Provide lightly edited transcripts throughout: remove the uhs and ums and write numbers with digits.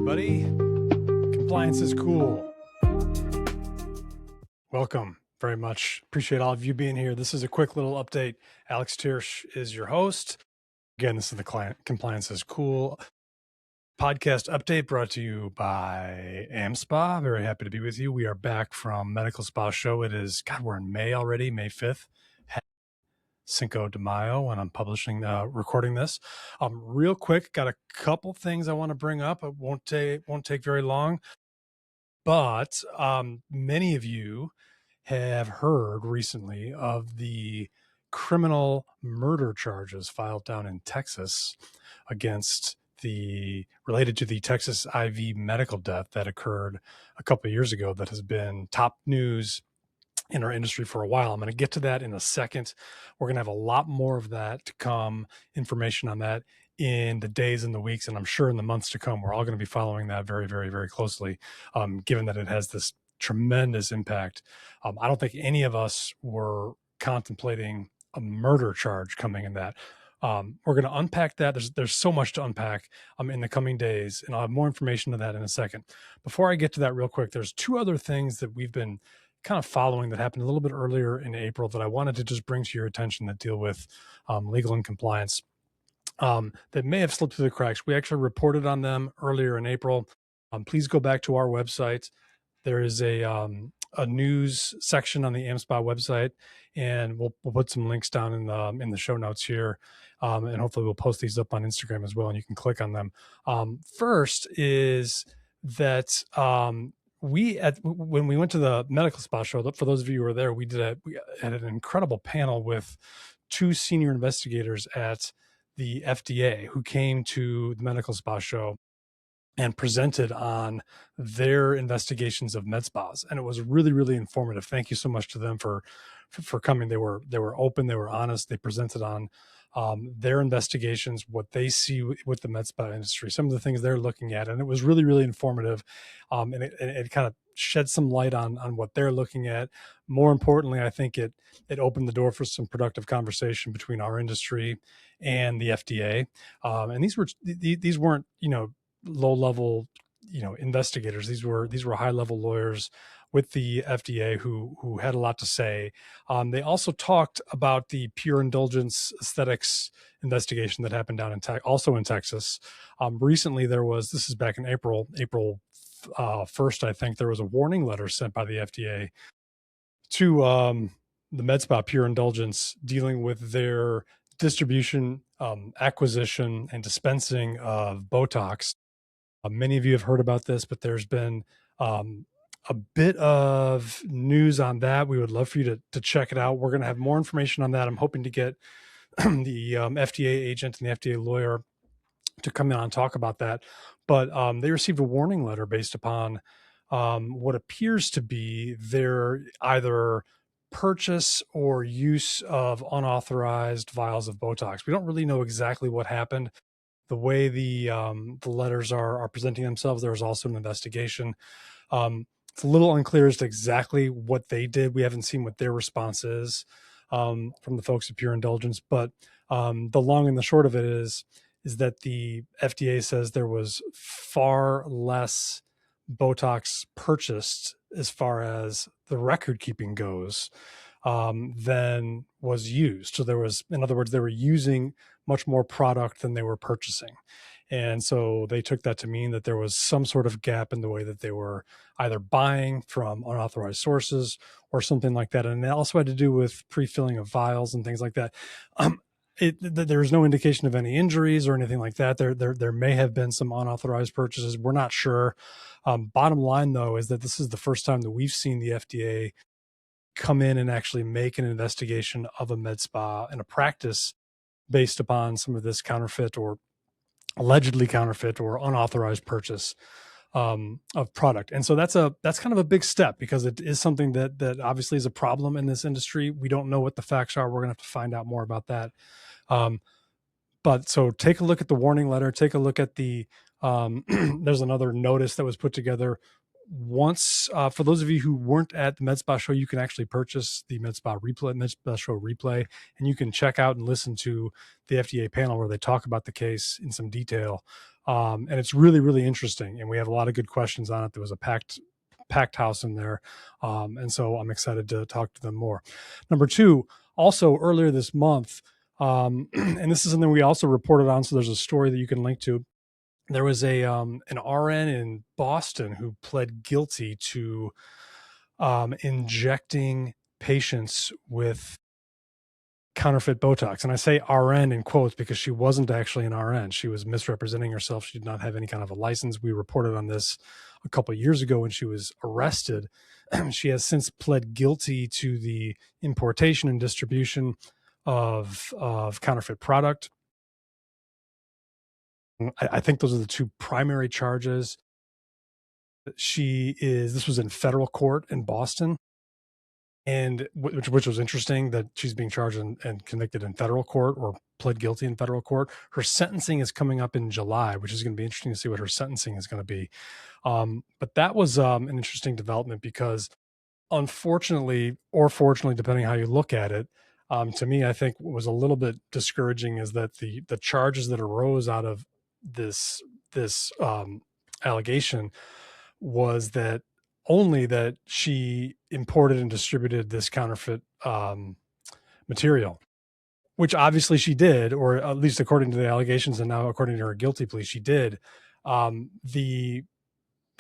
everybody. Compliance is cool. Welcome very much. Appreciate all of you being here. This is a quick little update. Alex Tiersch is your host. Again, this is the Compliance is Cool podcast update brought to you by AmSpa. Very happy to be with you. We are back from Medical Spa Show. It is, God, we're in May already, May 5th. Cinco de Mayo when I'm recording this. Real quick, got a couple things I want to bring up. It won't take very long, but many of you have heard recently of the criminal murder charges filed down in Texas related to the Texas IV medical death that occurred a couple of years ago that has been top news in our industry for a while. I'm going to get to that in a second. We're going to have a lot more of that to come, information on that in the days and the weeks, and I'm sure in the months to come. We're all going to be following that very, very, very closely, given that it has this tremendous impact. I don't think any of us were contemplating a murder charge coming in that. We're going to unpack that. There's so much to unpack in the coming days, and I'll have more information on that in a second. Before I get to that real quick, there's two other things that we've been kind of following that happened a little bit earlier in April that I wanted to just bring to your attention that deal with legal and compliance that may have slipped through the cracks. We actually reported on them earlier in April. Please go back to our website. There is a news section on the AmSpa website, and we'll put some links down in the show notes here, and hopefully we'll post these up on Instagram as well, and you can click on them. First is that when we went to the Medical Spa Show, for those of you who were there, we had an incredible panel with two senior investigators at the FDA who came to the Medical Spa Show and presented on their investigations of med spas, and it was really, really informative. Thank you so much to them for coming. They were open, they were honest. They presented on their investigations, what they see with the med spa industry, some of the things they're looking at, and it was really, really informative. And it kind of shed some light on what they're looking at. More importantly, I think it opened the door for some productive conversation between our industry and the FDA. And these weren't low level investigators. These were high level lawyers with the FDA who had a lot to say. They also talked about the pure indulgence aesthetics investigation that happened down also in Texas. Recently, this is back in April 1st, I think, there was a warning letter sent by the FDA to the med spa pure indulgence dealing with their distribution, acquisition, and dispensing of Botox. Many of you have heard about this, but there's been a bit of news on that. We would love for you to check it out. We're going to have more information on that. I'm hoping to get the FDA agent and the FDA lawyer to come in and talk about that. But they received a warning letter based upon what appears to be their either purchase or use of unauthorized vials of Botox. We don't really know exactly what happened. The way the letters are presenting themselves, there was also an investigation. It's a little unclear as to exactly what they did. We haven't seen what their response is from the folks at Pure Indulgence. But the long and the short of it is that the FDA says there was far less Botox purchased as far as the record keeping goes than was used. So in other words, they were using much more product than they were purchasing. And so they took that to mean that there was some sort of gap in the way that they were either buying from unauthorized sources or something like that. And it also had to do with pre-filling of vials and things like that. There was no indication of any injuries or anything like that. There may have been some unauthorized purchases. We're not sure. Bottom line, though, is that this is the first time that we've seen the FDA come in and actually make an investigation of a med spa and a practice based upon some of this counterfeit or allegedly counterfeit or unauthorized purchase of product. And so that's kind of a big step because it is something that obviously is a problem in this industry. We don't know what the facts are. We're going to have to find out more about that. But so take a look at the warning letter, take a look at the, there's another notice that was put together once for those of you who weren't at the Med Spa show, you can actually purchase the Med Spa show replay, and you can check out and listen to the FDA panel where they talk about the case in some detail. And it's really, really interesting. And we have a lot of good questions on it. There was a packed house in there. And so I'm excited to talk to them more. Number two, also earlier this month, and this is something we also reported on. So there's a story that you can link to. There was an RN in Boston who pled guilty to injecting patients with counterfeit Botox. And I say RN in quotes because she wasn't actually an RN. She was misrepresenting herself. She did not have any kind of a license. We reported on this a couple of years ago when she was arrested. She has since pled guilty to the importation and distribution of counterfeit product. I think those are the two primary charges. This was in federal court in Boston, and which was interesting that she's being charged and convicted in federal court or pled guilty in federal court. Her sentencing is coming up in July, which is going to be interesting to see what her sentencing is going to be. But that was an interesting development because, unfortunately, or fortunately, depending how you look at it, to me, I think what was a little bit discouraging is that the charges that arose out of this allegation was that only that she imported and distributed this counterfeit material, which obviously she did, or at least according to the allegations, and now according to her guilty plea, she did. The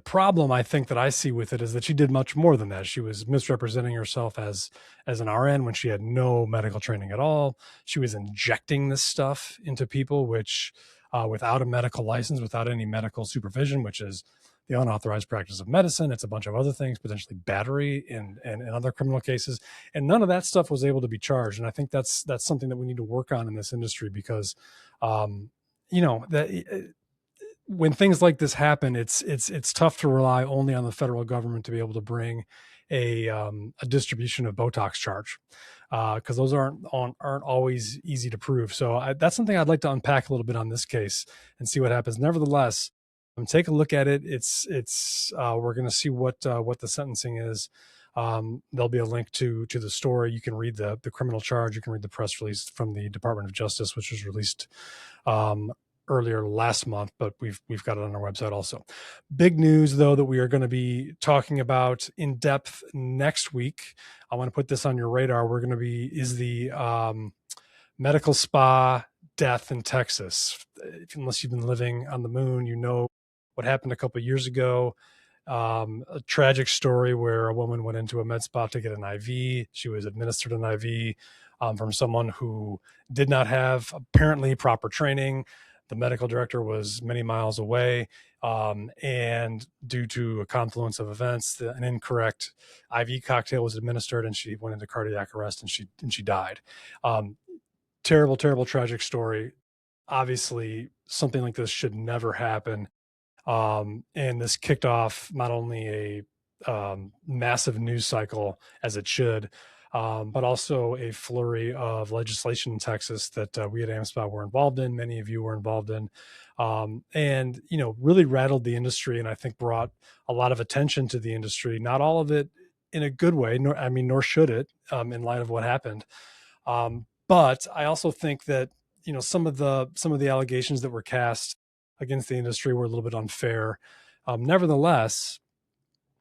problem I think that I see with it is that she did much more than that. She was misrepresenting herself as an RN when she had no medical training at all. She was injecting this stuff into people, which without a medical license, without any medical supervision, which is the unauthorized practice of medicine. It's a bunch of other things, potentially battery and other criminal cases. And none of that stuff was able to be charged. And I think that's something that we need to work on in this industry because, that when things like this happen, it's tough to rely only on the federal government to be able to bring a distribution of Botox charge because those aren't always easy to prove. So that's something I'd like to unpack a little bit on this case and see what happens. Nevertheless, take a look at it. We're going to see what the sentencing is. There'll be a link to the story. You can read the criminal charge. You can read the press release from the Department of Justice, which was released earlier last month, but we've got it on our website also. Big news though that we are going to be talking about in depth next week. I want to put this on your radar. Is the medical spa death in Texas. Unless you've been living on the moon, you know what happened a couple of years ago. A tragic story where a woman went into a med spa to get an IV. She was administered an IV from someone who did not have apparently proper training. The medical director was many miles away, and due to a confluence of events, an incorrect IV cocktail was administered, and she went into cardiac arrest, and she died. Terrible, terrible, tragic story. Obviously, something like this should never happen. And this kicked off not only a massive news cycle as it should, but also a flurry of legislation in Texas that we at AmSpa were involved in. Many of you were involved in, and really rattled the industry, and I think brought a lot of attention to the industry. Not all of it in a good way, nor should it, in light of what happened. But I also think that some of the allegations that were cast against the industry were a little bit unfair. Nevertheless,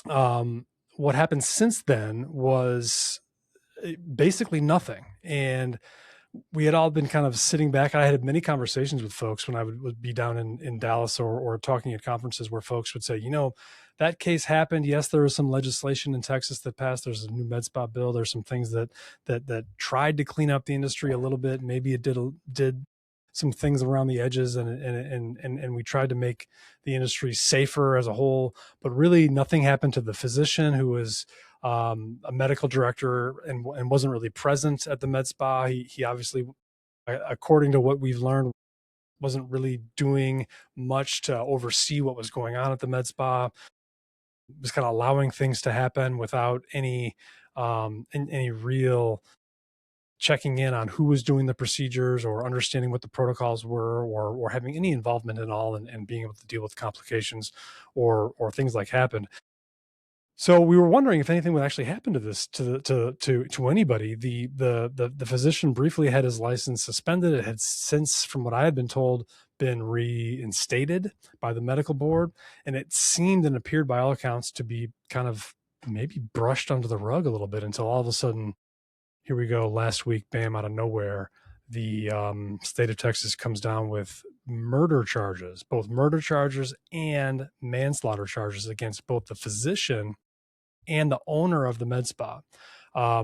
what happened since then was basically nothing. And we had all been kind of sitting back. I had many conversations with folks when I would be down in Dallas or talking at conferences where folks would say, that case happened. Yes, there was some legislation in Texas that passed. There's a new med spa bill. There's some things that tried to clean up the industry a little bit. Maybe it did some things around the edges, and we tried to make the industry safer as a whole. But really, nothing happened to the physician who was a medical director and wasn't really present at the med spa. He obviously, according to what we've learned, wasn't really doing much to oversee what was going on at the med spa. Was kind of allowing things to happen without any real checking in on who was doing the procedures or understanding what the protocols were or having any involvement at all and being able to deal with complications or things like happened. So we were wondering if anything would actually happen to this to anybody. The physician briefly had his license suspended. It had since, from what I had been told, been reinstated by the medical board, and it seemed and appeared by all accounts to be kind of maybe brushed under the rug a little bit until all of a sudden, here we go, last week, bam, out of nowhere, the state of Texas comes down with murder charges, both murder charges and manslaughter charges against both the physician and the owner of the med spa.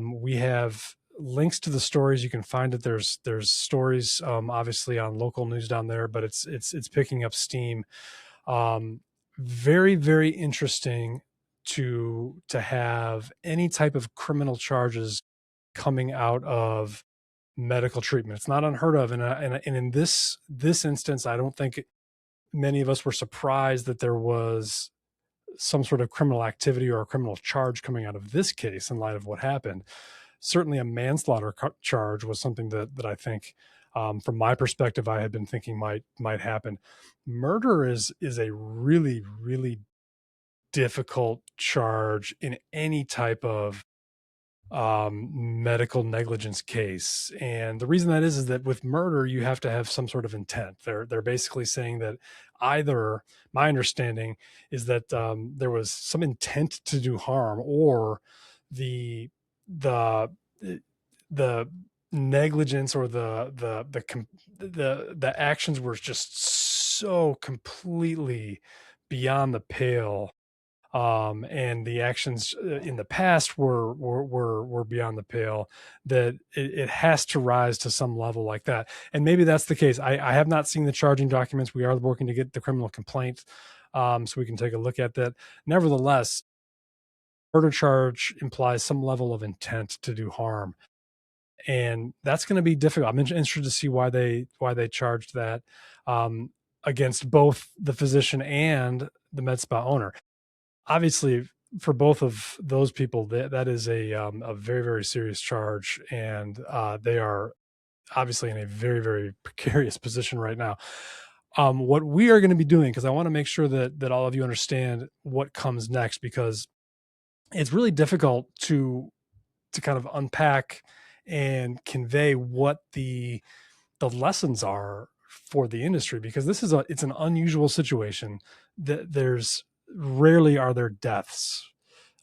We have links to the stories. You can find it. There's stories, obviously on local news down there, but it's picking up steam. Very, very interesting to have any type of criminal charges coming out of medical treatment. It's not unheard of. And in this instance, I don't think many of us were surprised that there was some sort of criminal activity or a criminal charge coming out of this case in light of what happened. Certainly a manslaughter charge was something that I think, from my perspective, I had been thinking might happen. Murder is a really, really difficult charge in any type of medical negligence case. And the reason that is that with murder, you have to have some sort of intent. They're basically saying that either, my understanding is that there was some intent to do harm, or the the the negligence or the actions were just so completely beyond the pale, and the actions in the past were beyond the pale, that it has to rise to some level like that. And maybe that's the case. I have not seen the charging documents. We are working to get the criminal complaint, so we can take a look at that. Nevertheless, murder charge implies some level of intent to do harm, and that's going to be difficult. I'm interested to see why they charged that, against both the physician and the med spa owner. Obviously, for both of those people, that is a very, very serious charge, and they are obviously in a very, very precarious position right now. What we are going to be doing, because I want to make sure that all of you understand what comes next, because it's really difficult to kind of unpack and convey what the lessons are for the industry, because it's an unusual situation. That there's rarely are there deaths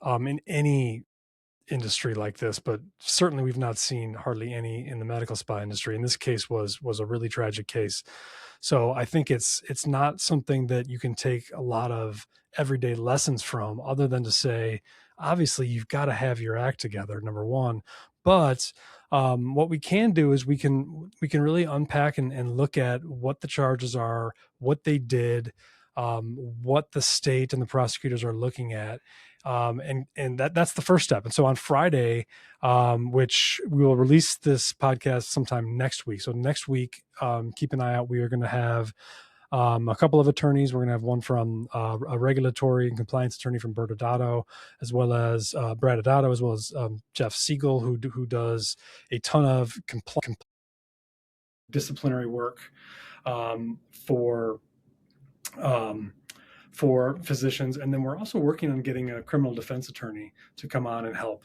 in any industry like this, but certainly we've not seen hardly any in the medical spa industry. And this case was a really tragic case. So I think it's not something that you can take a lot of everyday lessons from, other than to say, obviously you've got to have your act together, number one. But what we can do is we can really unpack and look at what the charges are, what they did, what the state and the prosecutors are looking at. And that's the first step. And so on Friday, which we will release this podcast sometime next week. So next week, keep an eye out. We are going to have a couple of attorneys. We're going to have one from a regulatory and compliance attorney from Bert Adato, as well as Brad Adato, as well as Jeff Siegel, who does a ton of disciplinary work for physicians. And then we're also working on getting a criminal defense attorney to come on and help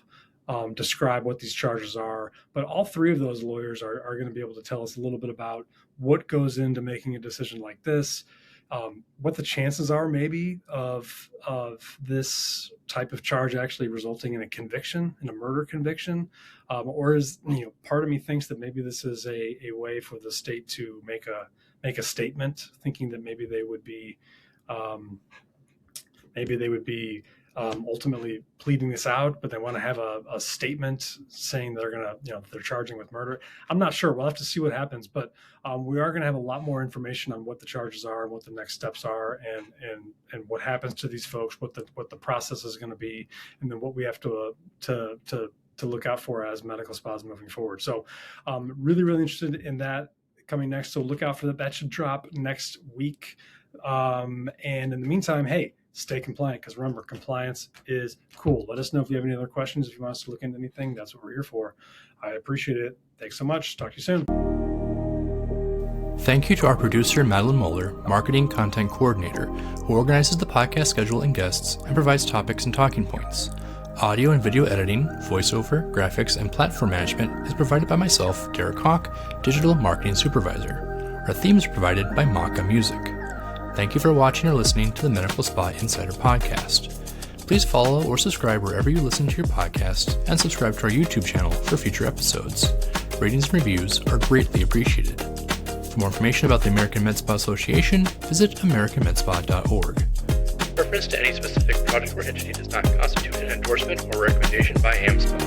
describe what these charges are. But all three of those lawyers are going to be able to tell us a little bit about what goes into making a decision like this, what the chances are maybe of this type of charge actually resulting in a conviction, in a murder conviction, or is, part of me thinks that maybe this is a way for the state to make a statement, thinking that maybe they would be ultimately pleading this out, but they want to have a statement saying they're going to, they're charging with murder. I'm not sure. We'll have to see what happens, but we are going to have a lot more information on what the charges are and what the next steps are, and what happens to these folks, what the process is going to be, and then what we have to look out for as medical spas moving forward. So really, really interested in that coming next. So look out for that. That should drop next week. And in the meantime, hey, stay compliant, because remember, compliance is cool. Let us know if you have any other questions. If you want us to look into anything, that's what we're here for. I appreciate it. Thanks so much. Talk to you soon. Thank you to our producer, Madeline Moeller, marketing content coordinator, who organizes the podcast schedule and guests and provides topics and talking points. Audio and video editing, voiceover, graphics, and platform management is provided by myself, Derek Hawk, Digital Marketing Supervisor. Our theme is provided by Maka Music. Thank you for watching or listening to the Medical Spa Insider podcast. Please follow or subscribe wherever you listen to your podcast, and subscribe to our YouTube channel for future episodes. Ratings and reviews are greatly appreciated. For more information about the American Med Spa Association, visit americanmedspa.org. Reference to any specific product or entity does not constitute an endorsement or recommendation by AmSpa.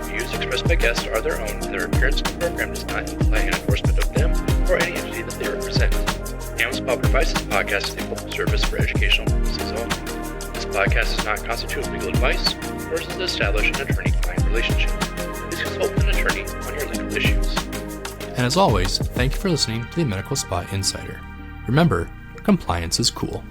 Views expressed by guests are their own, and their appearance in the program does not imply an endorsement of them or any entity that they represent. AmSpa provides this podcast as a full service for educational purposes only. This podcast does not constitute legal advice, nor does it establish an attorney-client relationship. Please consult with an attorney on your legal issues. And as always, thank you for listening to the Medical Spa Insider. Remember, compliance is cool.